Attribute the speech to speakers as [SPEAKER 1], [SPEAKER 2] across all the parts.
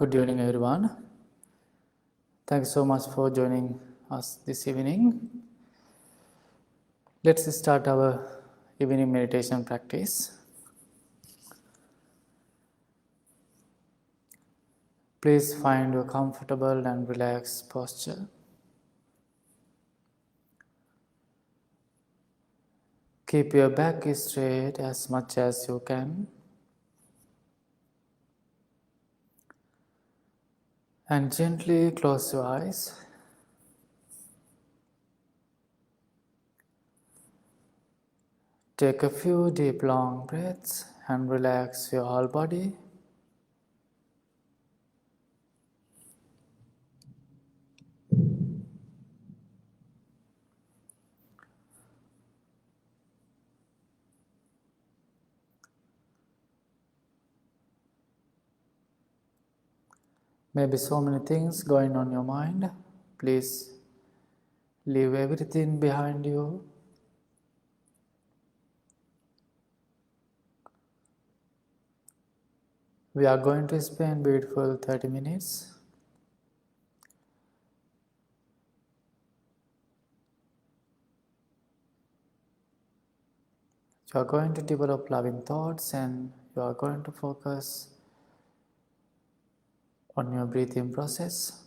[SPEAKER 1] Good evening, everyone. Thank you so much for joining us this evening. Let's start our evening meditation practice. Please find a comfortable and relaxed posture. Keep your back straight as much as you can. And gently close your eyes. Take a few deep, long breaths and relax your whole body. Maybe so many things going on your mind. Please leave everything behind you. We are going to spend beautiful 30 minutes. You are going to develop loving thoughts and you are going to focus on your breathing process.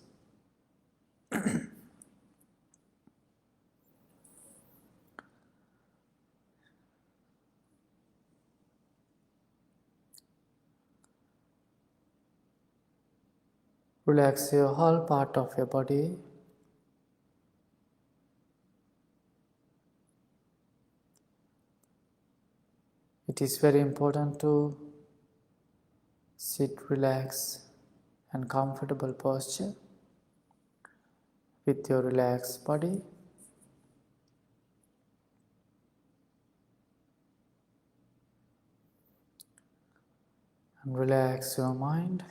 [SPEAKER 1] Relax your whole part of your body. It is very important to sit relaxed and comfortable posture with your relaxed body. and relax your mind.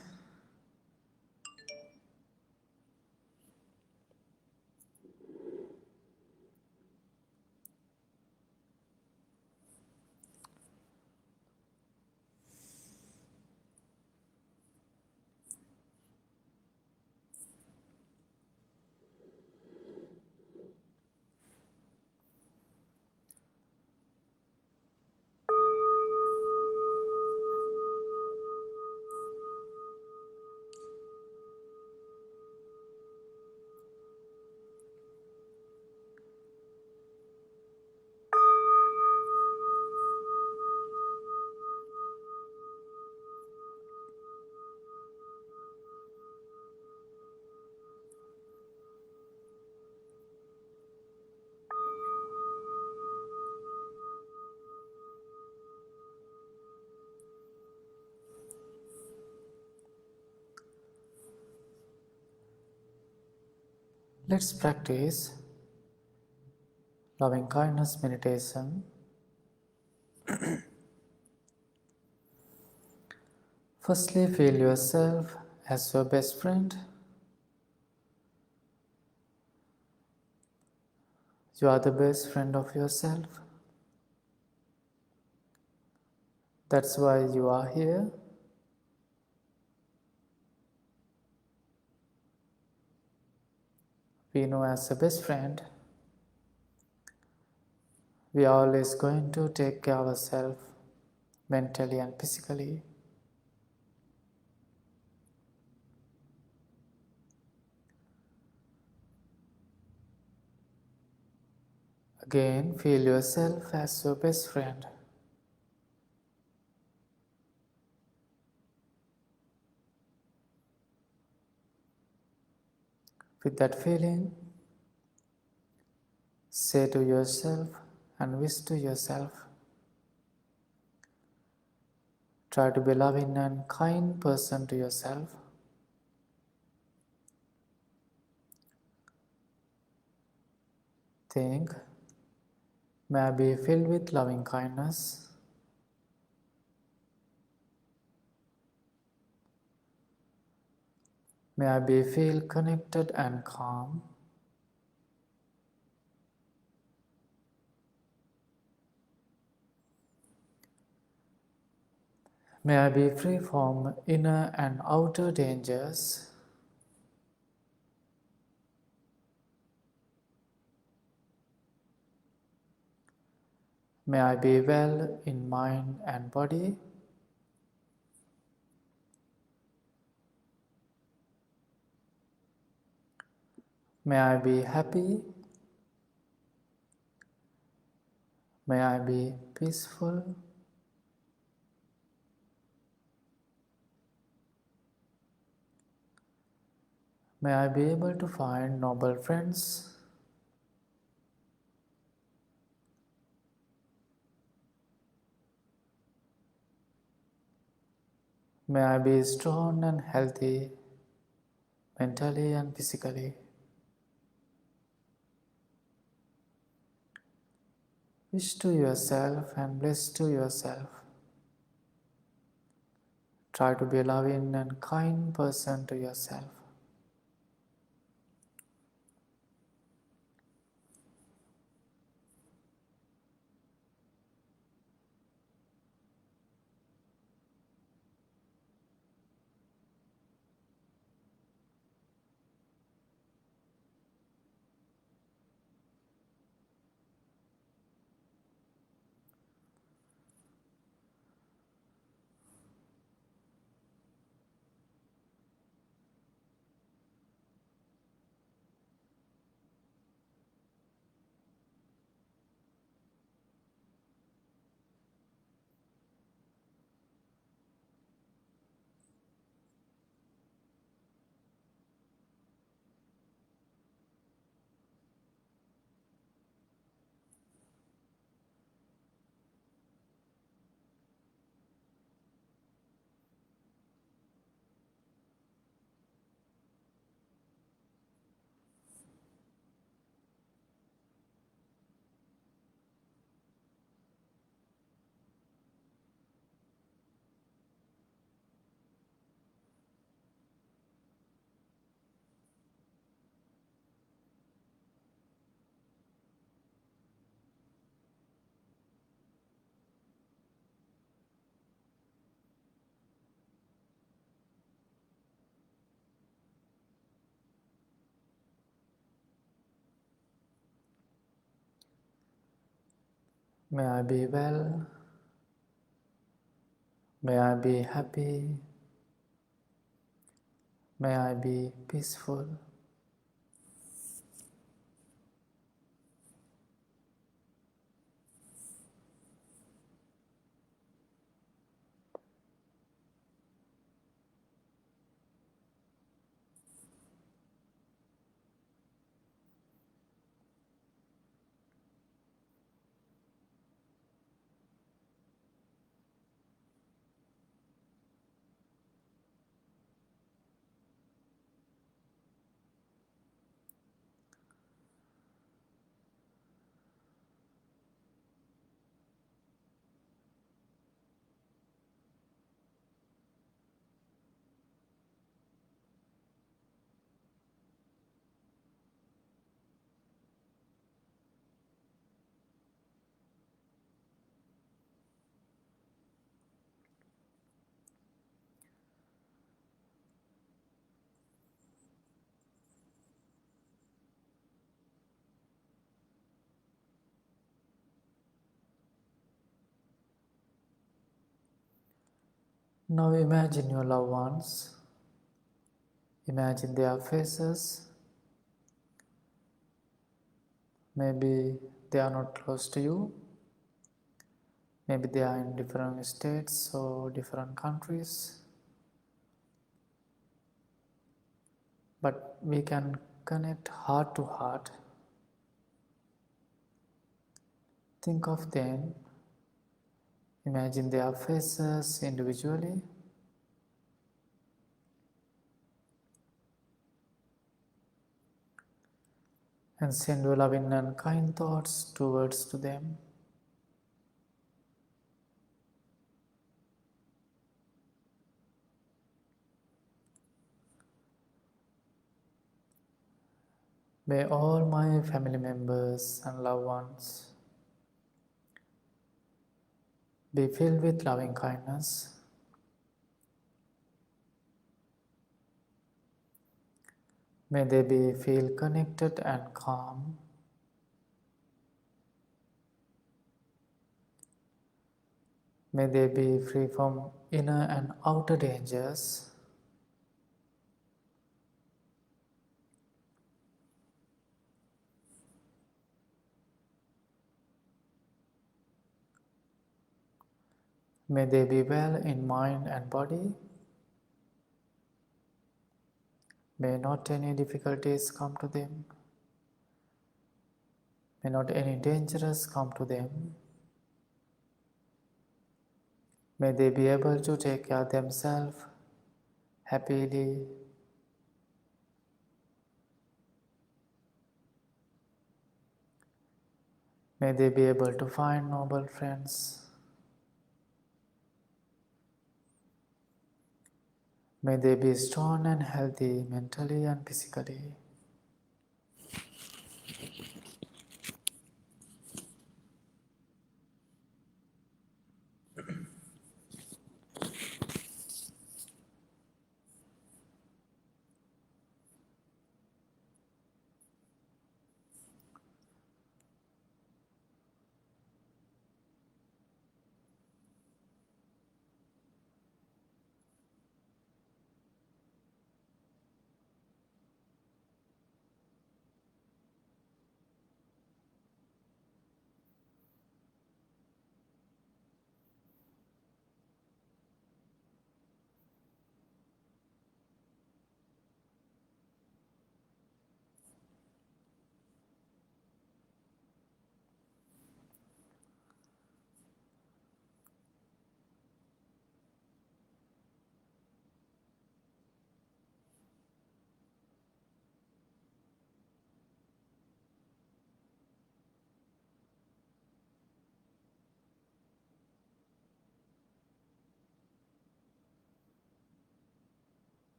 [SPEAKER 1] Let's practice loving kindness meditation. Firstly, feel yourself as your best friend. You are the best friend of yourself. That's why you are here. We know as a best friend, we are always going to take care of ourselves mentally and physically. Again, feel yourself as your best friend. With that feeling, say to yourself and wish to yourself, try to be loving and kind person to yourself. Think, may I be filled with loving kindness. May I be feel connected and calm. May I be free from inner and outer dangers. May I be well in mind and body. May I be happy. May I be peaceful. May I be able to find noble friends. May I be strong and healthy mentally and physically. Wish to yourself and bless to yourself. Try to be a loving and kind person to yourself. May I be well. May I be happy. May I be peaceful. Now imagine your loved ones. Imagine their faces. Maybe they are not close to you. Maybe they are in different states or different countries. But we can connect heart to heart. Think of them. Imagine their faces individually. And send your loving and kind thoughts towards to them. May all my family members and loved ones be filled with loving kindness. May they be feel connected and calm. May they be free from inner and outer dangers. May they be well in mind and body. May not any difficulties come to them. May not any dangers come to them. May they be able to take care of themselves happily. May they be able to find noble friends. May they be strong and healthy mentally and physically.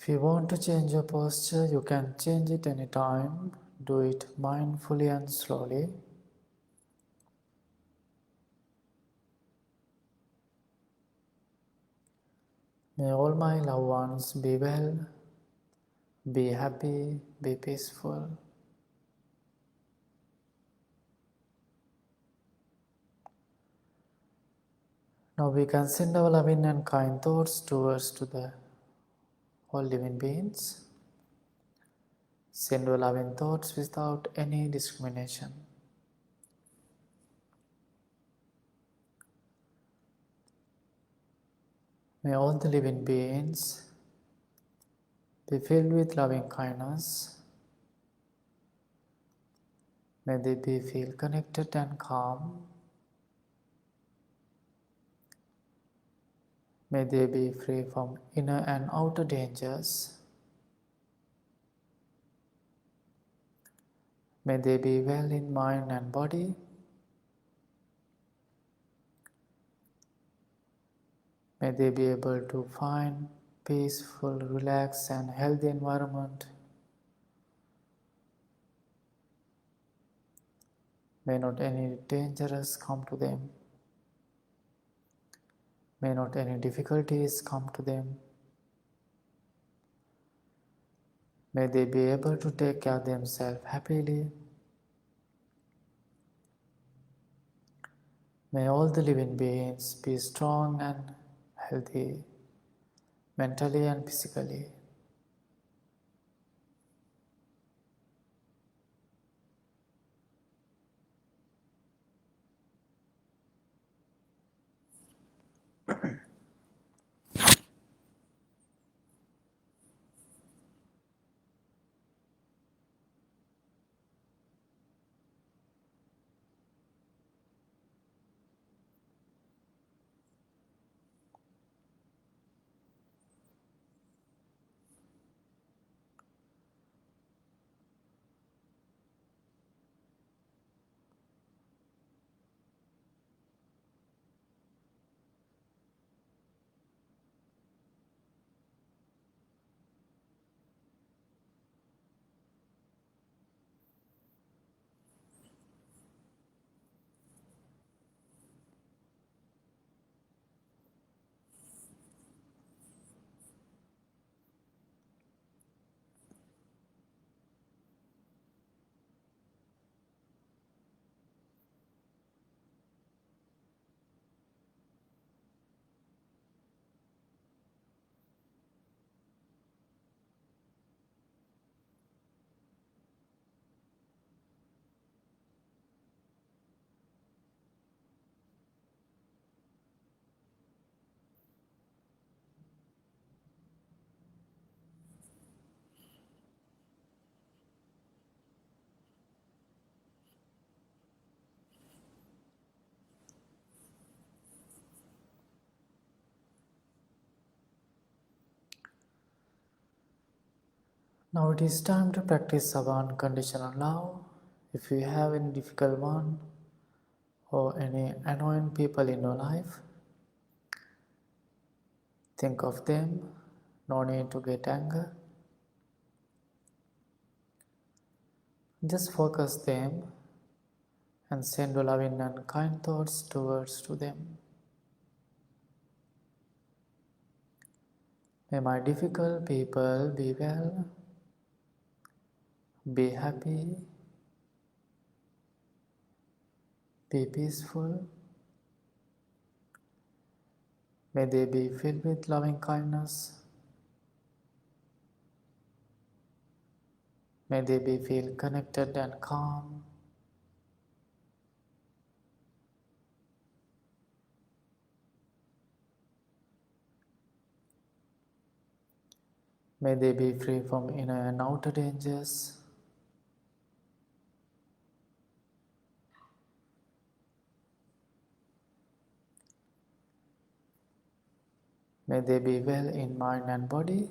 [SPEAKER 1] If you want to change your posture, you can change it anytime. Do it mindfully and slowly. May all my loved ones be well, be happy, be peaceful. Now we can send our loving and kind thoughts towards to the all living beings. Send your loving thoughts without any discrimination. May all the living beings be filled with loving kindness. May they be feel connected and calm. May they be free from inner and outer dangers. May they be well in mind and body. May they be able to find peaceful, relaxed and healthy environment. May not any dangers come to them. May not any difficulties come to them. May they be able to take care of themselves happily. May all the living beings be strong and healthy, mentally and physically. Now it is time to practice our unconditional love. If you have any difficult one or any annoying people in your life, think of them. No need to get anger. Just focus them and send your loving and kind thoughts towards to them. May my difficult people be well, be happy, be peaceful. May they be filled with loving kindness. May they be feel connected and calm. May they be free from inner and outer dangers. May they be well in mind and body.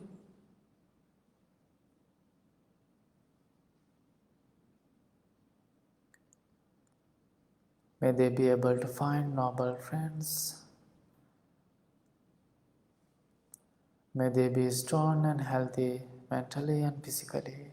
[SPEAKER 1] May they be able to find noble friends. May they be strong and healthy mentally and physically.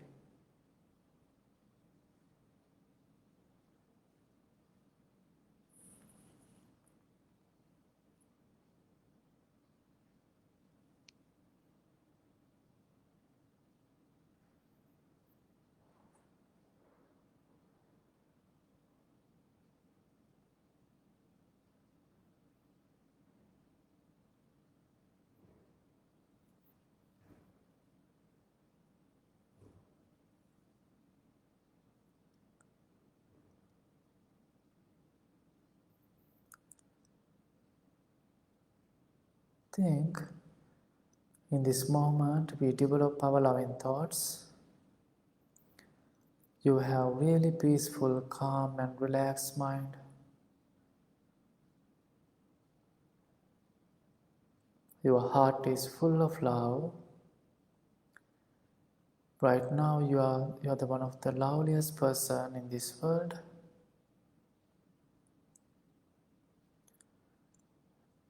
[SPEAKER 1] Think in this moment we develop our loving thoughts. You have really peaceful, calm, and relaxed mind. Your heart is full of love. Right now you are the one of the loveliest person in this world.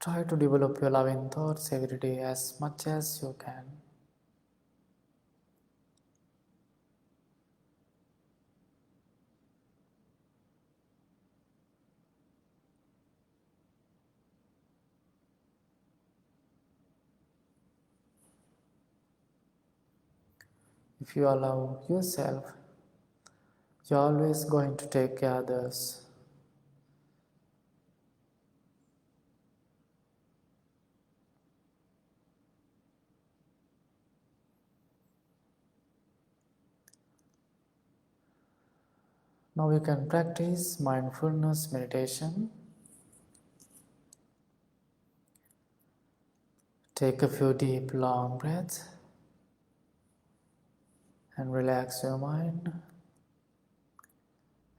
[SPEAKER 1] Try to develop your loving thoughts every day as much as you can. If you allow yourself, you're always going to take care of others. Now we can practice mindfulness meditation. Take a few deep, long breaths and relax your mind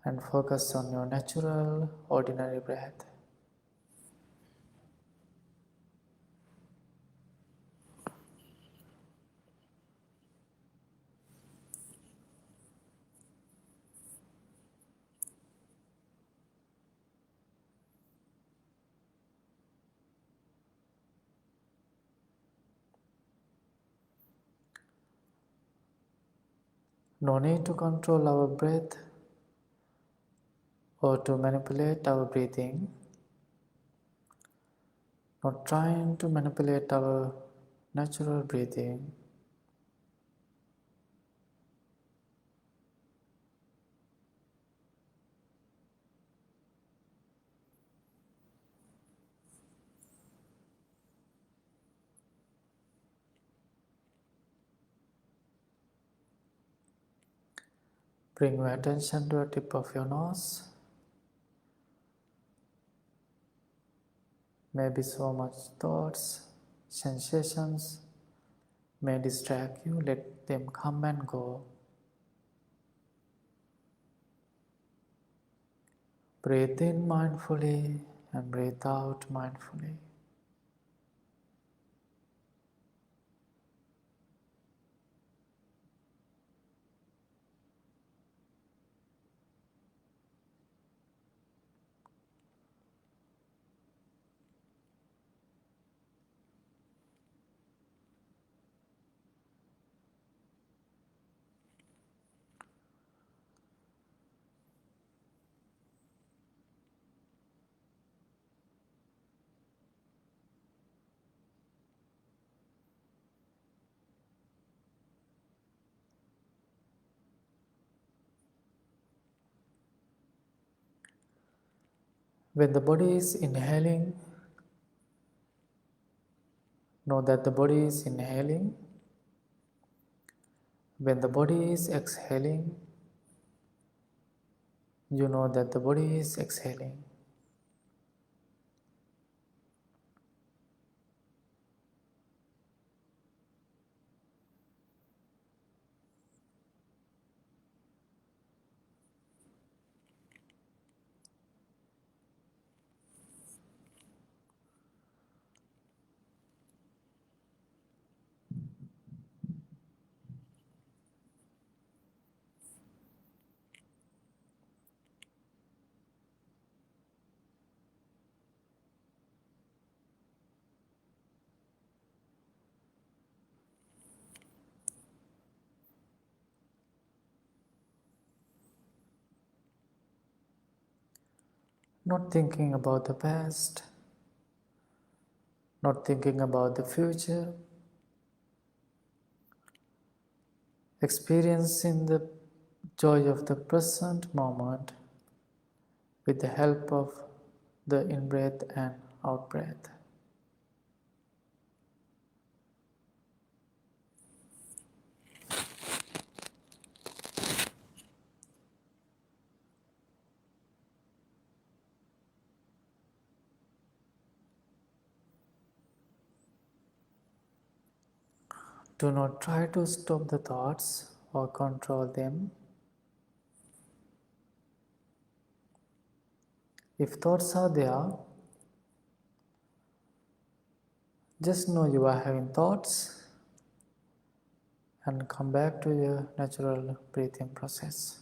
[SPEAKER 1] and focus on your natural, ordinary breath. No need to control our breath or to manipulate our breathing. Not trying to manipulate our natural breathing. Bring your attention to the tip of your nose. Maybe so much thoughts, sensations may distract you. Let them come and go. Breathe in mindfully and breathe out mindfully. When the body is inhaling, know that the body is inhaling. When the body is exhaling, you know that the body is exhaling. not thinking about the past, not thinking about the future, experiencing the joy of the present moment with the help of the in breath and out breath. Do not try to stop the thoughts or control them. If thoughts are there, just know you are having thoughts and come back to your natural breathing process.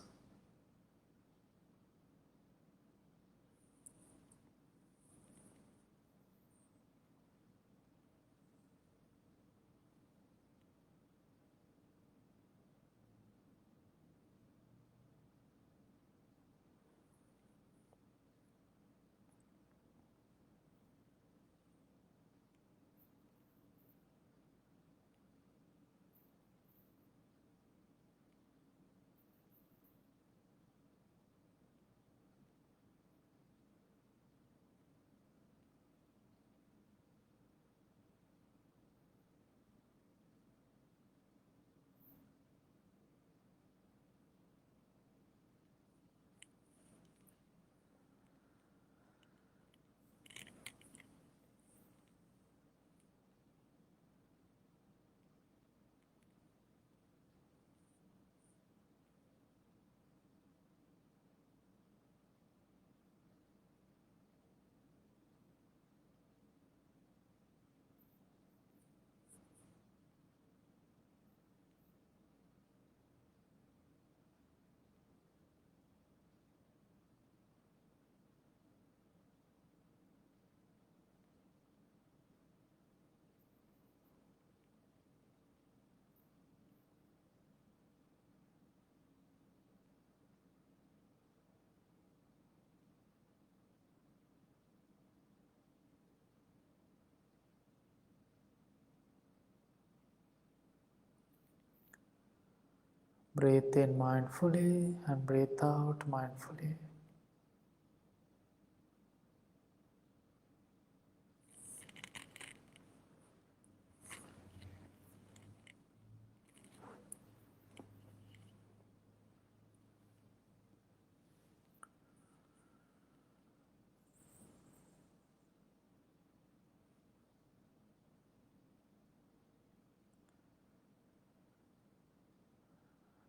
[SPEAKER 1] Breathe in mindfully and breathe out mindfully.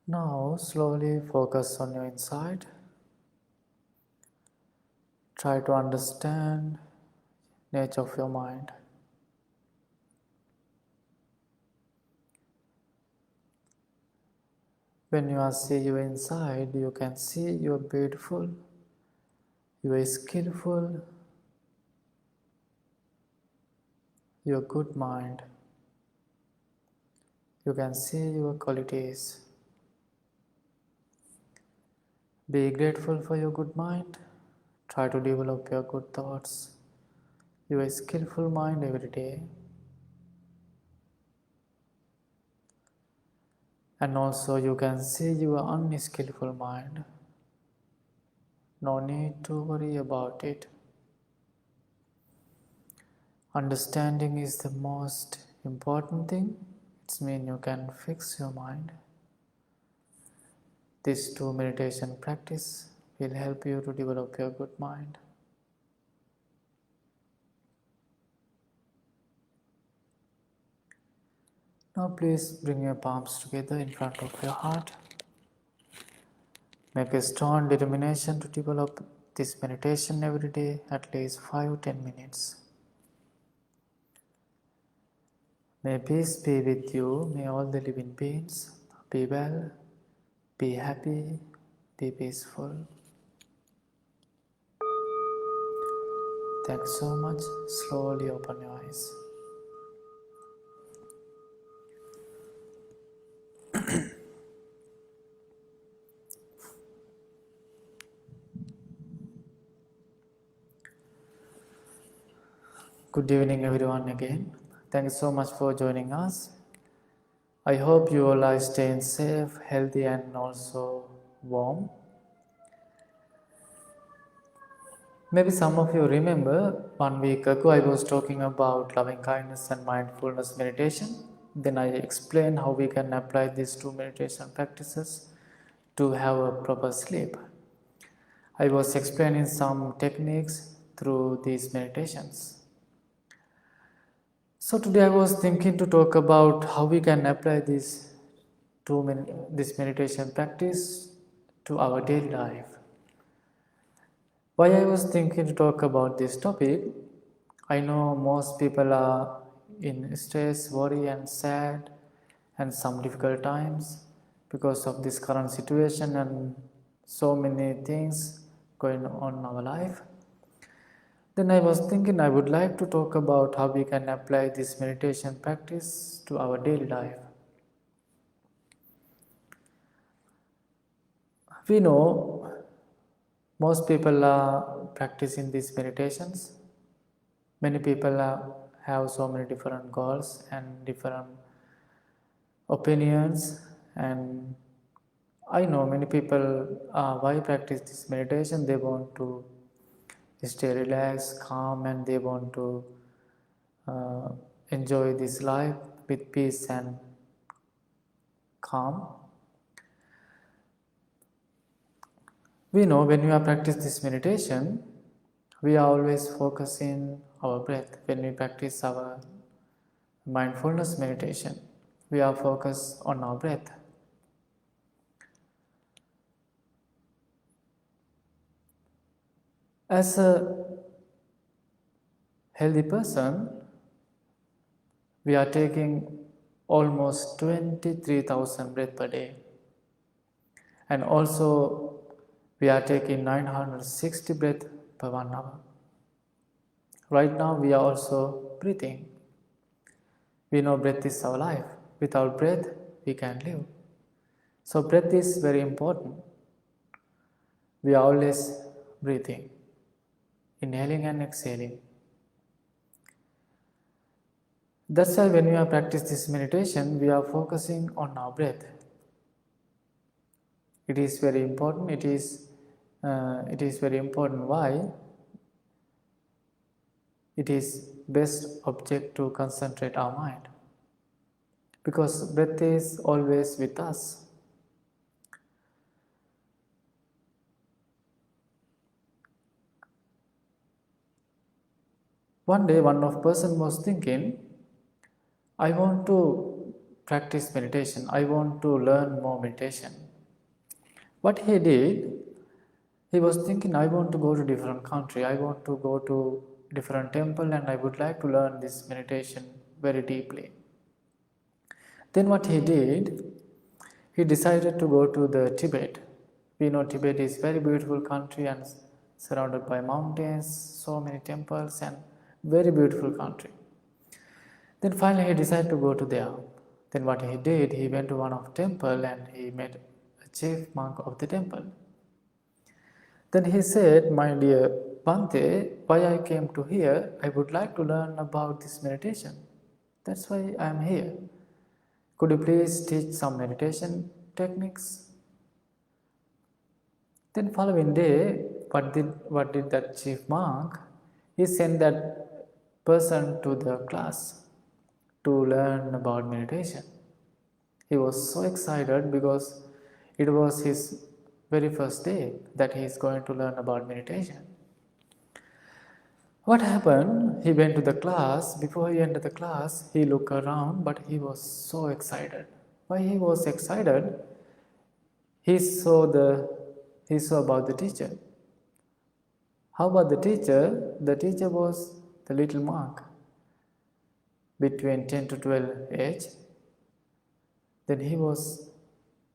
[SPEAKER 1] Now slowly focus on your inside. Try to understand nature of your mind. When you are see your inside, you can see you are beautiful, you are skillful, your good mind. You can see your qualities. Be grateful for your good mind. Try to develop your good thoughts, your skillful mind every day. And also you can see your unskillful mind. No need to worry about it. Understanding is the most important thing. It means you can fix your mind. This 2 meditation practice will help you to develop your good mind. Now please bring your palms together in front of your heart. Make a strong determination to develop this meditation every day, at least 5-10 minutes. May peace be with you. May all the living beings be well, be happy, be peaceful. Thanks so much. Slowly open your eyes. Good evening, everyone, again. Thank you so much for joining us. I hope you all are staying safe, healthy, and also warm. Maybe some of you remember 1 week ago I was talking about loving kindness and mindfulness meditation. Then I explained how we can apply these two meditation practices to have a proper sleep. I was explaining some techniques through these meditations. So today I was thinking to talk about how we can apply this meditation practice to our daily life. Why I was thinking to talk about this topic, I know most people are in stress, worry and sad and some difficult times because of this current situation and so many things going on in our life. Then I was thinking I would like to talk about how we can apply this meditation practice to our daily life. We know most people are practicing these meditations. Many people have so many different goals and different opinions, and I know many people why practice this meditation. They want to stay relaxed, calm, and they want to uh, enjoy this life with peace and calm. We know when we are practice this meditation, we are always focusing our breath. When we practice our mindfulness meditation, we are focused on our breath. As a healthy person, we are taking almost 23,000 breaths per day, and also we are taking 960 breaths per 1 hour. Right now we are also breathing. We know breath is our life. Without breath, we can't live. So breath is very important. We are always breathing, inhaling and exhaling. That's why when we are practice this meditation, we are focusing on our breath. It is very important. It is very important. Why? It is best object to concentrate our mind, because breath is always with us. One day, one of person was thinking, I want to practice meditation. I want to learn more meditation. What he did, he was thinking, I want to go to different country. I want to go to different temple, and I would like to learn this meditation very deeply. Then what he did, he decided to go to the Tibet. We know Tibet is very beautiful country and surrounded by mountains, so many temples and very beautiful country. Then finally he decided to go to there. Then what he did, he went to one of temple and he met a chief monk of the temple. Then he said, my dear Bhante, why I came to here, I would like to learn about this meditation. That's why I am here. Could you please teach some meditation techniques? Then following day, what did that chief monk? He sent that person to the class to learn about meditation. He was so excited because it was his very first day that he is going to learn about meditation. What happened? He went to the class. Before he entered the class, he looked around, but he was so excited. Why he was excited? He saw about the teacher. How about the teacher? The teacher was the little monk between 10 to 12 age. Then he was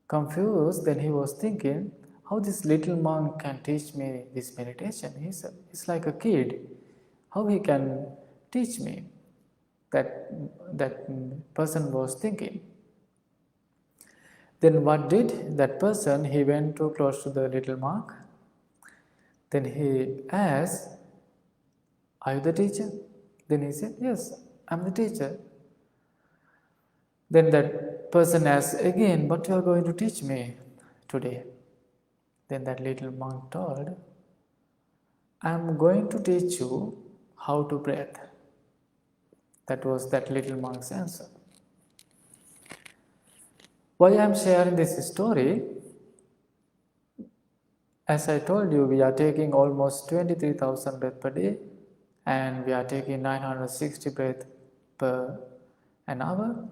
[SPEAKER 1] confused. Then he was thinking, how this little monk can teach me this meditation? He's like a kid. How he can teach me? That person was thinking. Then what did that person? He went too close to the little monk. Then he asked, are you the teacher? Then he said, yes, I'm the teacher. Then that person asked again, what you are going to teach me today? Then that little monk told, I'm going to teach you how to breathe. That was that little monk's answer. Why I am sharing this story? As I told you, we are taking almost 23,000 breaths per day, and we are taking 960 breaths per an hour.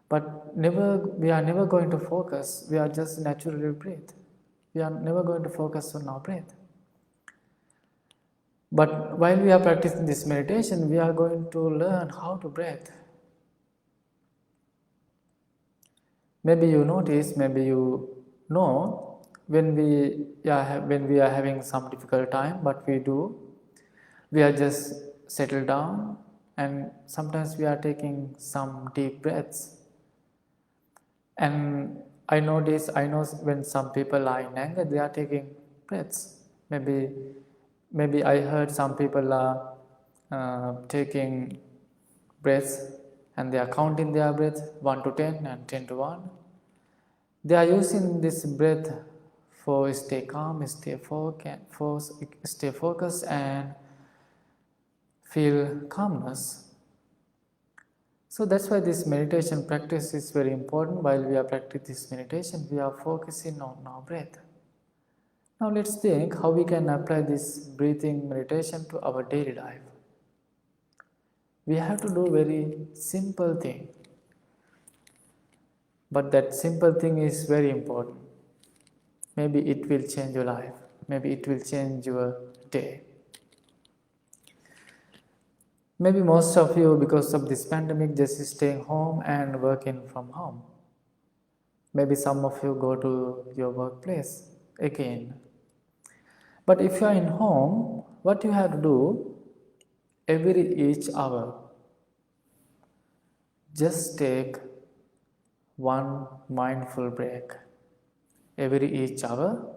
[SPEAKER 1] But we are never going to focus. We are just naturally breathe. We are never going to focus on our breath. But while we are practicing this meditation, we are going to learn how to breathe. Maybe you notice, maybe you know, when we are having some difficult time, what we do, we are just settle down, and sometimes we are taking some deep breaths. And I know when some people are in anger, they are taking breaths. Maybe I heard some people are taking breaths, and they are counting their breath 1 to 10 and 10 to 1. They are using this breath for stay calm, stay focused, and feel calmness. So that's why this meditation practice is very important. While we are practicing this meditation, we are focusing on our breath. Now let's think how we can apply this breathing meditation to our daily life. We have to do very simple thing. But that simple thing is very important. Maybe it will change your life. Maybe it will change your day. Maybe most of you, because of this pandemic, just staying home and working from home. Maybe some of you go to your workplace again. But if you are in home, what you have to do, each hour, just take one mindful break. Each hour,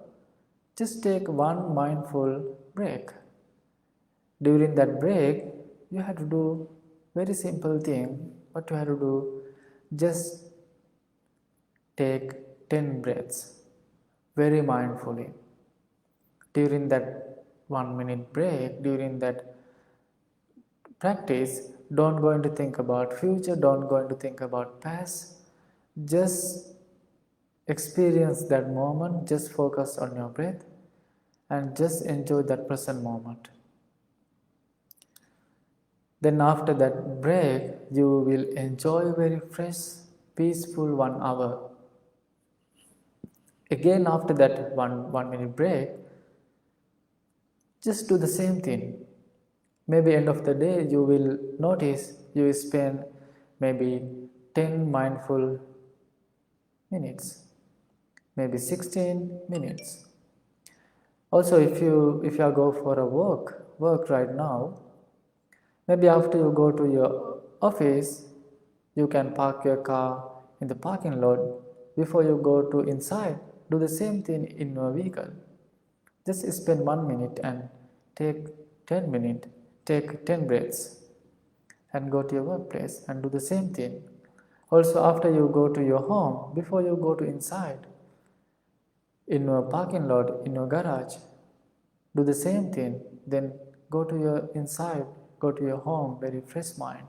[SPEAKER 1] just take one mindful break. During that break, you have to do very simple thing. What you have to do, just take 10 breaths very mindfully. During that 1 minute break, during that practice, don't go into think about future, don't go into think about past. Just experience that moment, just focus on your breath and just enjoy that present moment. Then after that break, you will enjoy very fresh, peaceful 1 hour. Again after that one minute break, just do the same thing. Maybe end of the day you will notice you will spend maybe 10 mindful minutes, maybe 16 minutes. Also, if you go for a work right now, maybe after you go to your office, you can park your car in the parking lot. Before you go to inside, do the same thing in your vehicle. Just spend 1 minute and take 10 minutes, take 10 breaths and go to your workplace and do the same thing. Also, after you go to your home, before you go to inside, in your parking lot, in your garage, do the same thing. Then go to your inside, go to your home, very fresh mind.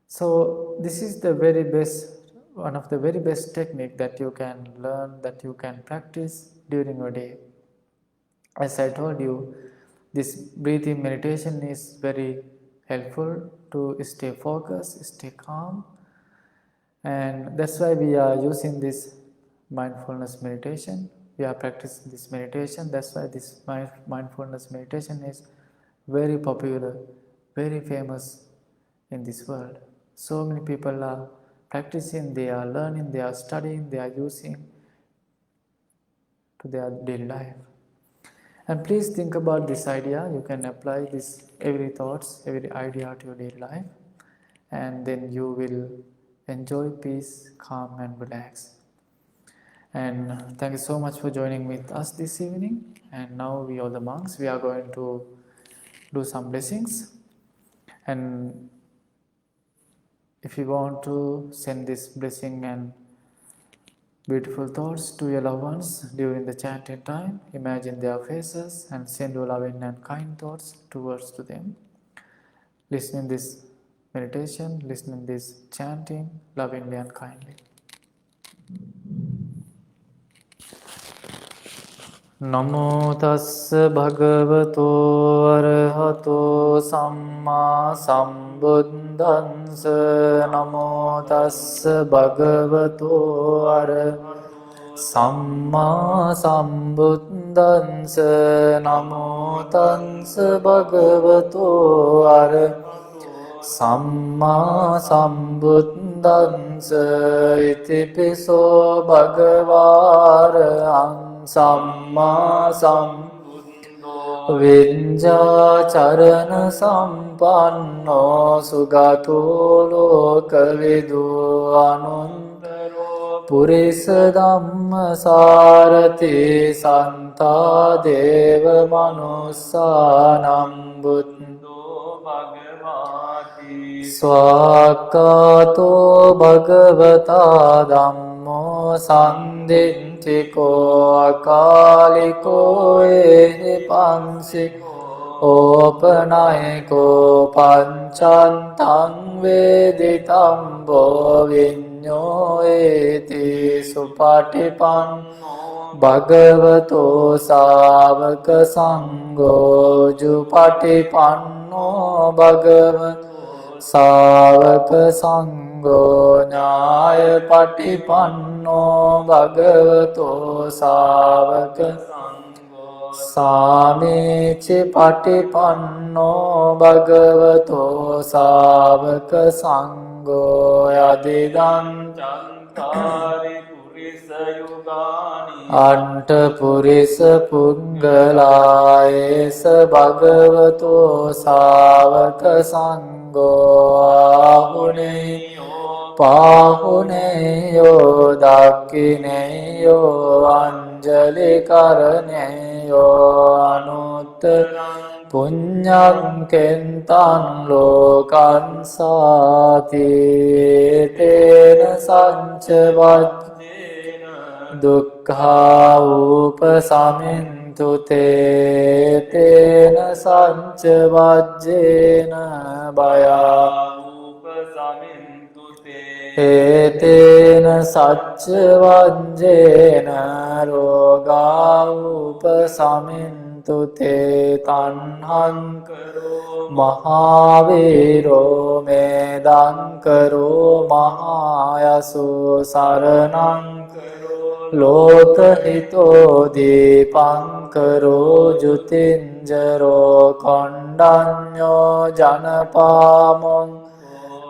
[SPEAKER 1] So this is the very best, one of the very best technique that you can learn, that you can practice during your day. As I told you, this breathing meditation is very helpful to stay focused, stay calm, and that's why we are using this mindfulness meditation. We are practicing this meditation. That's why this mindfulness meditation is very popular, very famous in this world. So many people are practicing, they are learning, they are studying, they are using to their daily life. And please think about this idea. You can apply this every thoughts, every idea to your daily life, and then you will enjoy peace, calm, and relax. And thank you so much for joining with us this evening. And now we all the monks, we are going to do some blessings. And if you want to send this blessing and beautiful thoughts to your loved ones during the chanting time, imagine their faces and send your loving and kind thoughts towards to them. Listening this meditation, listening this chanting lovingly and kindly. Namo tassa bhagavato arahato samma sambuddhassa. Namo tassa bhagavato arahato samma sambuddhassa. Namo tassa bhagavato arahato samma sambuddhassa. Itipiso bhagavārahang Samma sambuddho Vinja charana sampanno Sugato lokavidu anuntaro Purisa dhamma sarati Santa deva manussanam buddho bhagavati Swakato bhagavata dhammo sandin Tiko akaliko pansiko opanayiko pancantang veditambo vinyo eti supatipanno bhagavato savaka sangho jupatipanno bhagavato savaka sangho nyaya patipanno bhagavato savaka sangho samichi patipanno bhagavato savaka sangho yadidan chantari purisa yugani anta purisa punggala esa bhagavato savaka sangho Ahuneyo, Pahuneyo, Dakkineyo, Anjali Karaneyo, Anuttaram Punyam Kentan Lokan Sati Tena Sanchavajjena Dukkha Upasamintu Te Tena Sanchavajjena Bhaya Upasamintu Te Tena Sacchavajjena Roga Upasamintu Te Tanhankaro Mahaviro Medankaro Mahayasu Saranankaro Lokahito Dipankaro Jutinjaro Kondanyo Janapamon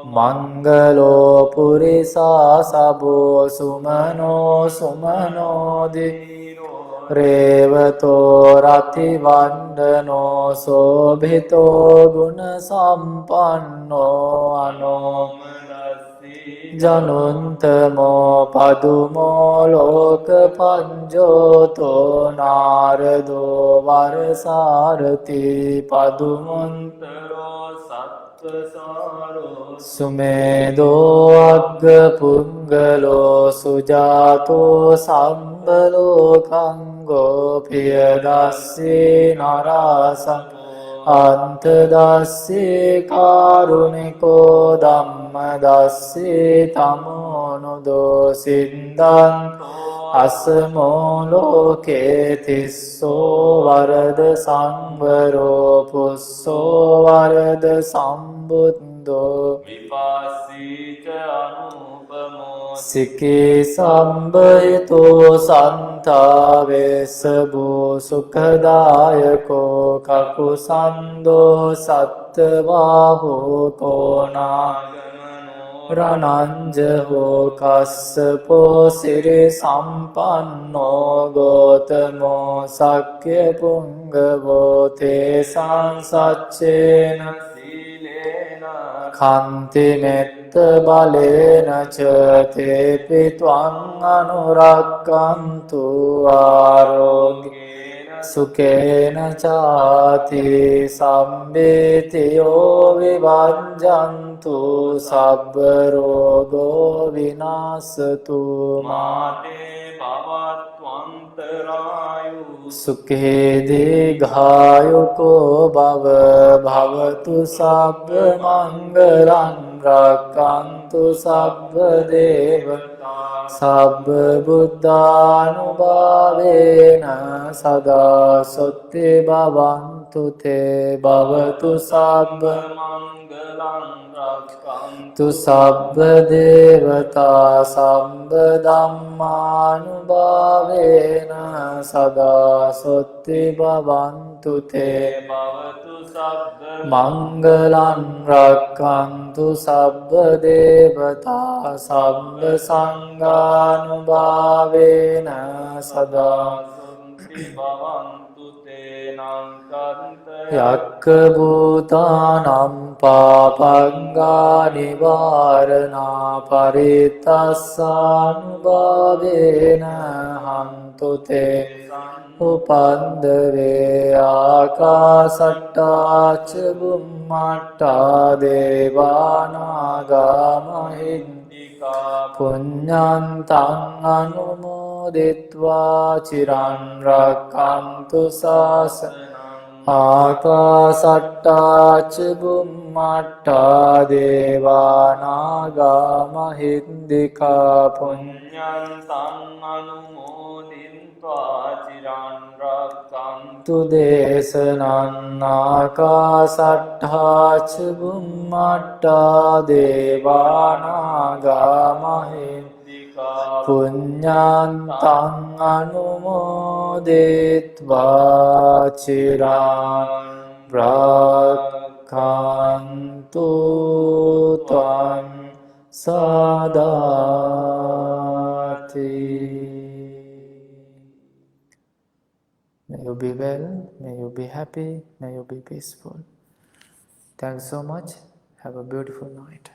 [SPEAKER 1] Mangalo Purisa Sabo Sumano Sumano Diro Revato Rati Vandano Sobhito Guna Sampanno Anomadasi Januntamo Padumo Loka Panjoto Narado Varasarati Padumontaro Sumedo agga pungalo sujato sambalo kango piyadassi narasa antadassi karuniko dhammadassi tamonudo sindan asmo loke tisso varada samvaro pusso varada sambuddho vipasita anupamo siki sambhito santa vesabho sukhadayako kakusando sattvaho kona Rananjaho kassapo siri sampanno gotamo sakya pungavo te sansacchena silena khanti metta balena ca te pitwang anurakkantu arogena සුකේන චාති සම්බේතියෝ විභජ්ජන්තු සබ්බ රෝගෝ විනාශතු
[SPEAKER 2] මාතේ භවත්වන්තරායු
[SPEAKER 1] සුඛේ දීඝායුකෝ භව භවතු සබ්බ මංගලං රක්ඛන්තු සබ්බ දේවතා සබ්බ බුද්ධානුභාවේන සදා සොත්ති භවන්තු තේ භවතු සබ්බ
[SPEAKER 2] මංගලං රක්ඛන්තු
[SPEAKER 1] සබ්බ දේවතා සම්බ ධම්මානුභාවේන සදා සොත්ති භවන්තු තේ
[SPEAKER 2] භවතු සබ්බ
[SPEAKER 1] මංගලං රක්ඛන්තු සබ්බ දේවතා සම්බ සංඝානුභාවේන සදා
[SPEAKER 2] සොත්ති භවන්තු තේනං කන්ත
[SPEAKER 1] යක්ඛ භූතානම් පාපංගා නිවාරණා පරිත්තස්සානුභාවේන හන්තු තේ උපන්දවේ ආකාසට්ටා ච බුම්මට්ටා දේවානාගා මහින්దికා පුඤ්ඤන්තං අනුමෝදිත්වා චිරන් රක්ඛන්තු ශාසනං ආකාසට්ටා ච බුම්මට්ටා දේවානාගා මහින්దికා
[SPEAKER 2] පුඤ්ඤන්තං අනුමෝදිත්වා චිරන් රක්ඛන්තු
[SPEAKER 1] දේශනං ආකාසට්ටා ච බුම්මට්ටා දේවානාගා මහින්దికා පුඤ්ඤන්තං අනුමෝදිත්වා චිරන් රක්ඛන්තු ත්වං සදාති. May you be well, may you be happy, may you be peaceful. Thanks so much. Have a beautiful night.